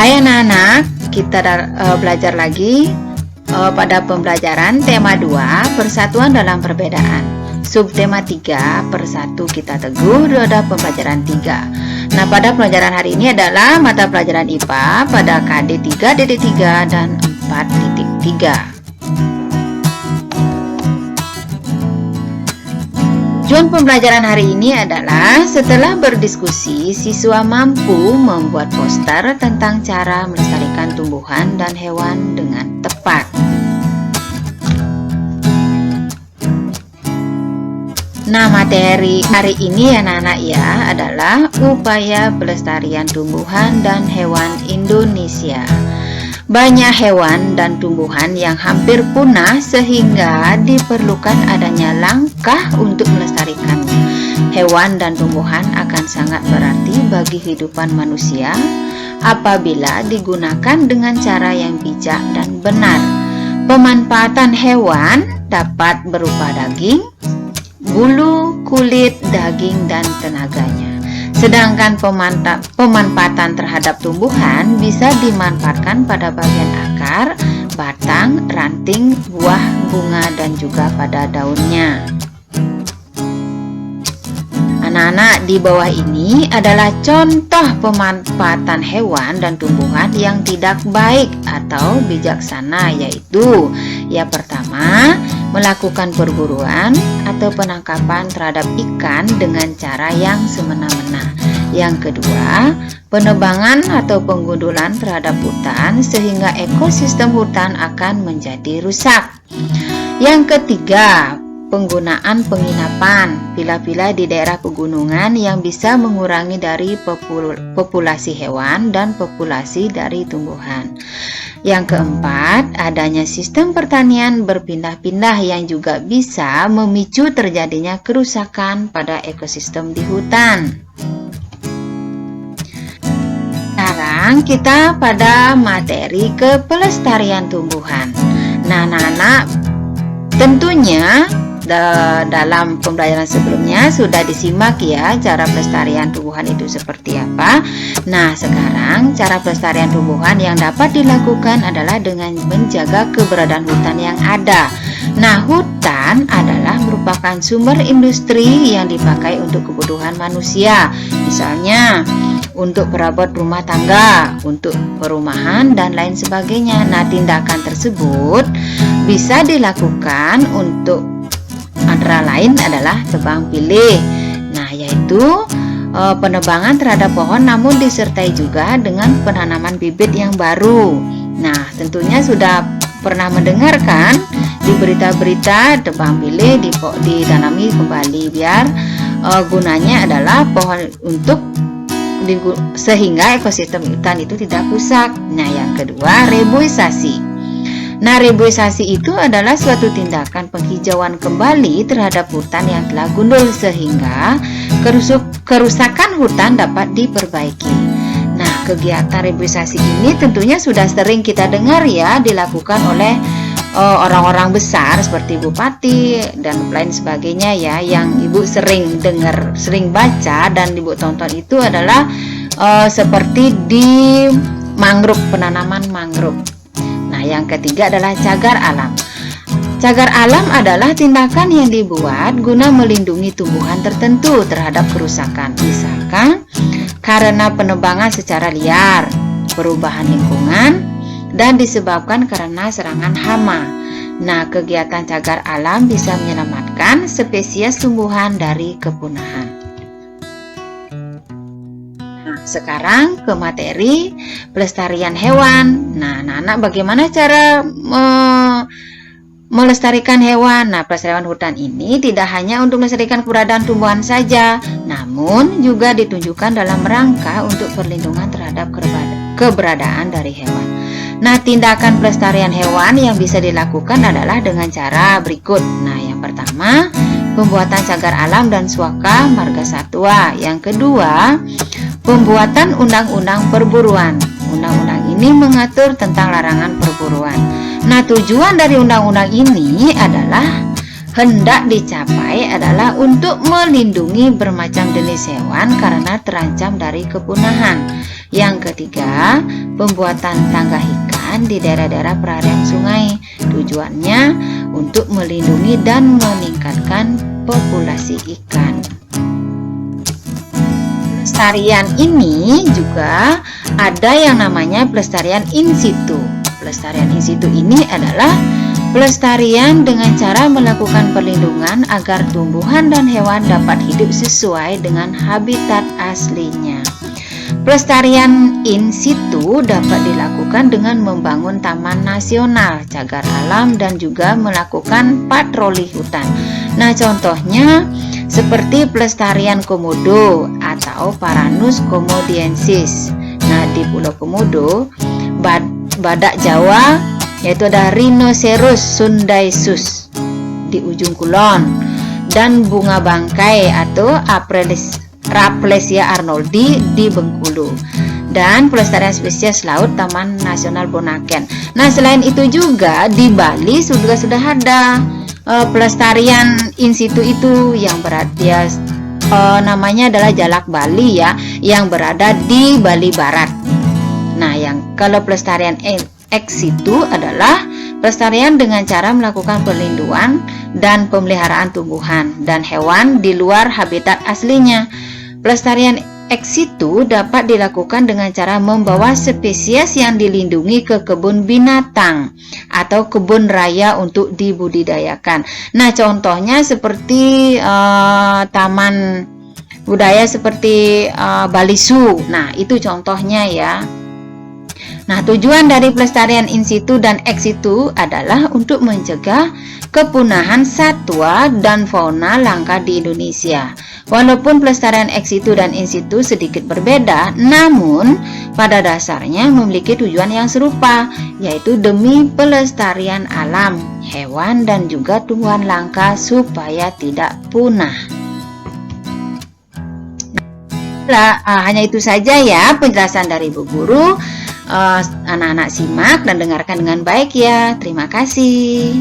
Hai anak-anak, kita belajar lagi pada pembelajaran tema 2, persatuan dalam perbedaan. Subtema 3, persatu kita teguh, pada pembelajaran 3. Nah, pada pelajaran hari ini adalah mata pelajaran IPA pada KD 3.3 dan 4.3. Tujuan pembelajaran hari ini adalah setelah berdiskusi, siswa mampu membuat poster tentang cara melestarikan tumbuhan dan hewan dengan tepat. Nah, materi hari ini anak-anak ya adalah upaya pelestarian tumbuhan dan hewan Indonesia. Banyak hewan dan tumbuhan yang hampir punah sehingga diperlukan adanya langkah untuk melestarikannya. Hewan dan tumbuhan akan sangat berarti bagi kehidupan manusia apabila digunakan dengan cara yang bijak dan benar. Pemanfaatan hewan dapat berupa daging, bulu, kulit, daging, dan tenaganya. Sedangkan pemanfaatan terhadap tumbuhan bisa dimanfaatkan pada bagian akar, batang, ranting, buah, bunga, dan juga pada daunnya. Anak-anak, di bawah ini adalah contoh pemanfaatan hewan dan tumbuhan yang tidak baik atau bijaksana, yaitu yang pertama, melakukan perburuan atau penangkapan terhadap ikan dengan cara yang semena-mena. Yang kedua, penebangan atau penggundulan terhadap hutan sehingga ekosistem hutan akan menjadi rusak. Yang ketiga, penggunaan penginapan villa-villa di daerah pegunungan yang bisa mengurangi dari populasi hewan dan populasi dari tumbuhan. Yang keempat, adanya sistem pertanian berpindah-pindah yang juga bisa memicu terjadinya kerusakan pada ekosistem di hutan. Sekarang kita pada materi kepelestarian tumbuhan. Nah, anak-anak, tentunya dalam pembelajaran sebelumnya sudah disimak ya cara pelestarian tumbuhan itu seperti apa. Nah, sekarang cara pelestarian tumbuhan yang dapat dilakukan adalah dengan menjaga keberadaan hutan yang ada. Nah, hutan adalah merupakan sumber industri yang dipakai untuk kebutuhan manusia. Misalnya untuk perabot rumah tangga, untuk perumahan, dan lain sebagainya. Nah, tindakan tersebut bisa dilakukan untuk antara lain adalah tebang pilih. Nah, yaitu penebangan terhadap pohon namun disertai juga dengan penanaman bibit yang baru. Nah, tentunya sudah pernah mendengarkan di berita-berita tebang pilih ditanami kembali biar gunanya adalah pohon untuk sehingga ekosistem hutan itu tidak rusak. Nah, yang kedua, reboisasi. Nah, reboisasi itu adalah suatu tindakan penghijauan kembali terhadap hutan yang telah gundul sehingga kerusakan hutan dapat diperbaiki. Nah, kegiatan reboisasi ini tentunya sudah sering kita dengar ya dilakukan oleh orang-orang besar seperti bupati dan lain sebagainya ya. Yang ibu sering dengar, sering baca dan ibu tonton itu adalah seperti di mangrove, penanaman mangrove. Nah, yang ketiga adalah cagar alam. Cagar alam adalah tindakan yang dibuat guna melindungi tumbuhan tertentu terhadap kerusakan, misalkan karena penebangan secara liar, perubahan lingkungan, dan disebabkan karena serangan hama. Nah, kegiatan cagar alam bisa menyelamatkan spesies tumbuhan dari kepunahan. Sekarang ke materi pelestarian hewan. Nah, anak-anak, bagaimana cara melestarikan hewan? Nah, pelestarian hutan ini tidak hanya untuk melestarikan keberadaan tumbuhan saja, namun juga ditunjukkan dalam rangka untuk perlindungan terhadap keberadaan dari hewan. Nah, tindakan pelestarian hewan yang bisa dilakukan adalah dengan cara berikut. Nah, yang pertama, pembuatan cagar alam dan suaka marga satwa. Yang kedua, pembuatan undang-undang perburuan. Undang-undang ini mengatur tentang larangan perburuan. Nah, tujuan dari undang-undang ini adalah hendak dicapai adalah untuk melindungi bermacam jenis hewan karena terancam dari kepunahan. Yang ketiga, pembuatan tangga ikan di daerah-daerah perarian sungai. Tujuannya untuk melindungi dan meningkatkan populasi ikan. Pelestarian ini juga ada yang namanya pelestarian in situ. Pelestarian in situ ini adalah pelestarian dengan cara melakukan perlindungan agar tumbuhan dan hewan dapat hidup sesuai dengan habitat aslinya. Pelestarian in situ dapat dilakukan dengan membangun taman nasional, cagar alam, dan juga melakukan patroli hutan. Nah, contohnya seperti pelestarian komodo atau Paranus comodiensis. Nah, di Pulau Komodo, badak Jawa yaitu ada Rhinoceros sundaisus di ujung kulon, dan bunga bangkai atau Rafflesia arnoldi di Bengkulu, dan pelestarian spesies laut Taman Nasional Bunaken. Nah, selain itu juga di Bali sudah ada pelestarian in situ itu yang berada namanya adalah Jalak Bali ya, yang berada di Bali Barat. Nah, yang kalau pelestarian ex situ adalah pelestarian dengan cara melakukan perlindungan dan pemeliharaan tumbuhan dan hewan di luar habitat aslinya. Pelestarian ex situ dapat dilakukan dengan cara membawa spesies yang dilindungi ke kebun binatang atau kebun raya untuk dibudidayakan. Nah, contohnya seperti taman budaya seperti Bali Zoo. Nah, itu contohnya ya. Nah, tujuan dari pelestarian in situ dan ex situ adalah untuk mencegah kepunahan satwa dan fauna langka di Indonesia. Walaupun pelestarian ex situ dan in situ sedikit berbeda, namun pada dasarnya memiliki tujuan yang serupa, yaitu demi pelestarian alam, hewan, dan juga tumbuhan langka supaya tidak punah. Hanya itu saja ya penjelasan dari Bu Guru. Anak-anak simak dan dengarkan dengan baik ya. Terima kasih.